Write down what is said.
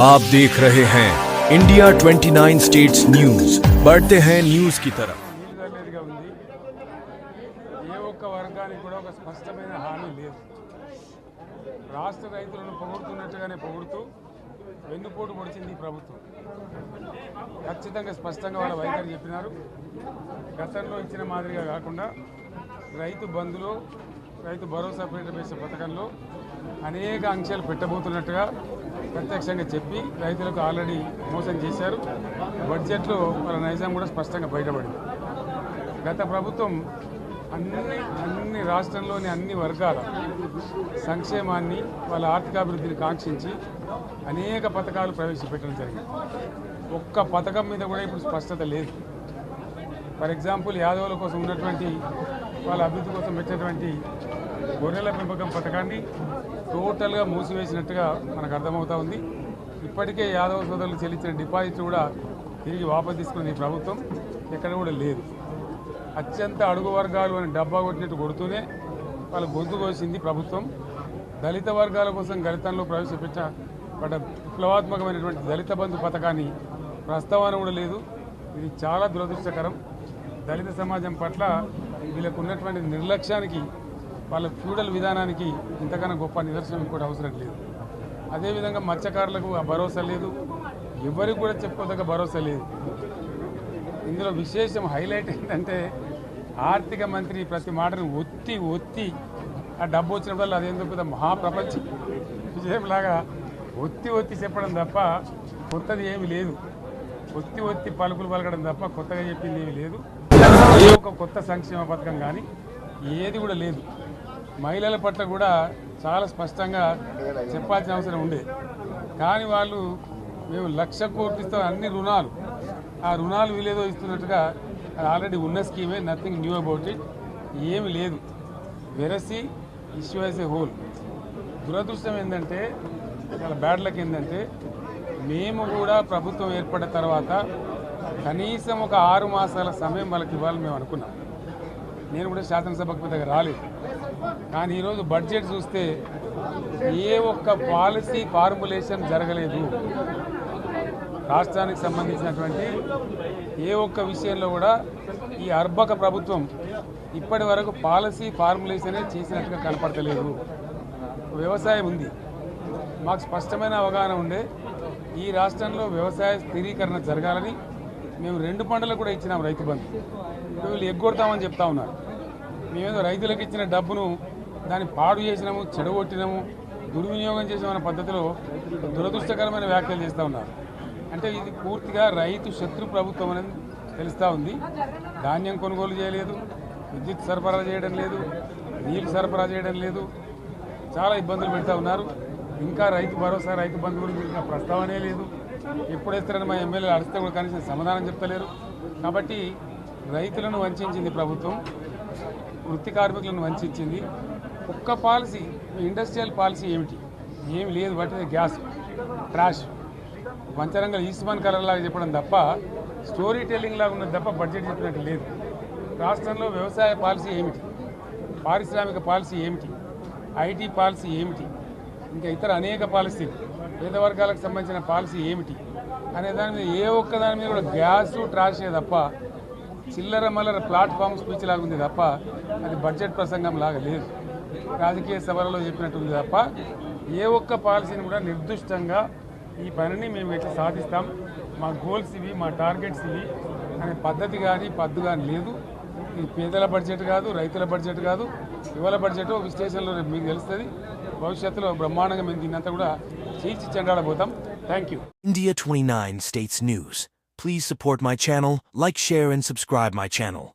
आप देख रहे हैं इंडिया 29 स्टेट्स न्यूज। बढ़ते हैं न्यूज की तरफ। నీళ్ళలేదుగా ఉంది. ఏ ఒక్క వర్గానికి కూడా ఒక స్పష్టమైన హామీ లేదు. రాష్ట్ర రైతులను పొగుడుతున్నట్టుగానే పొగుడుతూ వెన్నుపోటు పొడిచింది ఈ ప్రభుత్వం. ఖచ్చితంగా స్పష్టంగా వాళ్ళ వైఖరి చెప్పినారు. గతంలో ఇచ్చిన మాదిరిగా కాకుండా రైతు బంధులో రైతు భరోసా పేట పథకంలో అనేక ఆంక్షలు పెట్టబోతున్నట్టుగా ప్రత్యక్షంగా చెప్పి రైతులకు ఆల్రెడీ మోసం చేశారు. బడ్జెట్లో వాళ్ళ నైజాం కూడా స్పష్టంగా బయటపడింది. గత ప్రభుత్వం అన్ని రాష్ట్రంలోని అన్ని వర్గాల సంక్షేమాన్ని వాళ్ళ ఆర్థికాభివృద్ధిని కాంక్షించి అనేక పథకాలు ప్రవేశపెట్టడం జరిగింది. ఒక్క పథకం మీద కూడా ఇప్పుడు స్పష్టత లేదు. ఫర్ ఎగ్జాంపుల్ యాదవుల కోసం ఉన్నటువంటి వాళ్ళ అభివృద్ధి కోసం పెట్టినటువంటి గొర్రెల పెంపకం పథకాన్ని టోటల్గా మూసివేసినట్టుగా మనకు అర్థమవుతా ఉంది. ఇప్పటికే యాదవ సోదరులు చెల్లించిన డిపాజిట్ కూడా తిరిగి వాపసు తీసుకునే ప్రభుత్వం ఎక్కడ కూడా లేదు. అత్యంత అడుగు వర్గాలు అని డబ్బా కొట్టినట్టు కొడుతూనే వాళ్ళ గొంతు కోసింది ప్రభుత్వం. దళిత వర్గాల కోసం గళితంలో ప్రవేశపెట్టబడ్డ విప్లవాత్మకమైనటువంటి దళిత బంధు పథకాన్ని ప్రస్తావన కూడా లేదు. ఇది చాలా దురదృష్టకరం. దళిత సమాజం పట్ల వీళ్ళకు ఉన్నటువంటి నిర్లక్ష్యానికి వాళ్ళ ఫ్యూడల్ విధానానికి ఇంతకన్నా గొప్ప నిదర్శనం కూడా అవసరం లేదు. అదేవిధంగా మత్స్యకారులకు ఆ భరోసా లేదు. ఎవరికి కూడా చెప్పుకోదగ్గ భరోసా లేదు. ఇందులో విశేషం హైలైట్ ఏంటంటే ఆర్థిక మంత్రి ప్రతి మాటను ఒత్తి ఆ డబ్బు వచ్చినప్పుడు అదేందో పెద్ద మహాప్రపంచ విజయంలాగా ఒత్తి చెప్పడం తప్ప కొత్తది ఏమీ లేదు. ఒత్తి పలుకులు పలకడం తప్ప కొత్తగా చెప్పింది ఏమీ లేదు. ఏ ఒక కొత్త సంక్షేమ పథకం కానీ ఏది కూడా లేదు. మహిళల పట్ల కూడా చాలా స్పష్టంగా చెప్పాల్సిన అవసరం ఉండే. కానీ వాళ్ళు మేము 1,00,000 కోట్లు ఇస్తాం అన్ని రుణాలు, ఆ రుణాలు వీలేదో ఇస్తున్నట్టుగా అది ఆల్రెడీ ఉన్న స్కీమే, నథింగ్ న్యూ అబౌట్ ఇట్, ఏమి లేదు. వెరసి ఇష్యూ యాజ్ ఏ హోల్. దురదృష్టం ఏంటంటే చాలా బ్యాడ్ లక్ ఏంటంటే మేము కూడా ప్రభుత్వం ఏర్పడిన తర్వాత కనీసం ఒక 6 మాసాల సమయం వాళ్ళకి ఇవ్వాలని మేము అనుకున్నాం. నేను కూడా శాసనసభకు పెద్దగా రాలేదు. కానీ ఈరోజు బడ్జెట్ చూస్తే ఏ ఒక్క పాలసీ ఫార్ములేషన్ జరగలేదు. రాష్ట్రానికి సంబంధించినటువంటి ఏ ఒక్క విషయంలో కూడా ఈ అర్బక ప్రభుత్వం ఇప్పటి వరకు పాలసీ ఫార్ములేషనే చేసినట్టుగా కనపడతలేదు. వ్యవసాయం ఉంది, మాకు స్పష్టమైన అవగాహన ఉండే ఈ రాష్ట్రంలో వ్యవసాయ స్థిరీకరణ జరగాలని మేము 2 పంటలకు కూడా ఇచ్చినాం రైతు బంధు. వీళ్ళు ఎగ్గొడతామని చెప్తా ఉన్నారు. మేమేదో రైతులకు ఇచ్చిన డబ్బును దాన్ని పాడు చేసినాము, చెడగొట్టినాము, దుర్వినియోగం చేసామన్న పద్ధతిలో దురదృష్టకరమైన వ్యాఖ్యలు చేస్తూ ఉన్నారు. అంటే ఇది పూర్తిగా రైతు శత్రు ప్రభుత్వం అనేది తెలుస్తూ ఉంది. ధాన్యం కొనుగోలు చేయలేదు, విద్యుత్ సరఫరా చేయడం లేదు, నీళ్లు సరఫరా చేయడం లేదు, చాలా ఇబ్బందులు పెడతా ఉన్నారు. ఇంకా రైతు భరోసా రైతు బంధు గురించి ఇంకా ప్రస్తావనే లేదు. ఎప్పుడు వేస్తారని మా ఎమ్మెల్యేలు అడిస్తే కూడా కనీసం సమాధానం చెప్తలేరు. కాబట్టి రైతులను వంచింది ప్రభుత్వం, వృత్తి కార్మికులను వంచింది. ఒక్క పాలసీ ఇండస్ట్రియల్ పాలసీ ఏమి లేదు. బట్టి గ్యాస్ ట్రాష్ పంచరంగ ఈస్మాన్ కలర్ లాగా చెప్పడం తప్ప స్టోరీ టెల్లింగ్ లాగా ఉన్నది తప్ప బడ్జెట్ చెప్పినట్టు లేదు. రాష్ట్రంలో వ్యవసాయ పాలసీ ఏమిటి, పారిశ్రామిక పాలసీ ఏమిటి, ఐటీ పాలసీ ఏమిటి, ఇంకా ఇతర అనేక పాలసీలు, పేద వర్గాలకు సంబంధించిన పాలసీ ఏమిటి అనే దాని మీద ఏ ఒక్క దాని మీద కూడా గ్యాసు ట్రాషే తప్ప చిల్లర మల్లర ప్లాట్ఫామ్ స్పీచ్ లాగా ఉంది తప్ప అది బడ్జెట్ ప్రసంగం లాగా లేదు. రాజకీయ సభలలో చెప్పినట్టు ఉంది తప్ప ఏ ఒక్క పాలసీని కూడా నిర్దిష్టంగా ఈ పనిని మేము ఎట్లా సాధిస్తాం, మా గోల్స్ ఇవి, మా టార్గెట్స్ ఇవి అనే పద్ధతి కానీ పద్దు కానీ లేదు. ఇది పేదల బడ్జెట్ కాదు, రైతుల బడ్జెట్ కాదు, యువల బడ్జెట్ విశ్లేషణలో మీకు తెలుస్తుంది. భవిష్యత్తులో బ్రహ్మాండంగా మేము దీన్నంతా కూడా చీల్చి చెండాడబోతాం. Thank you. India 29 States News. Please support my channel, like, share and subscribe my channel.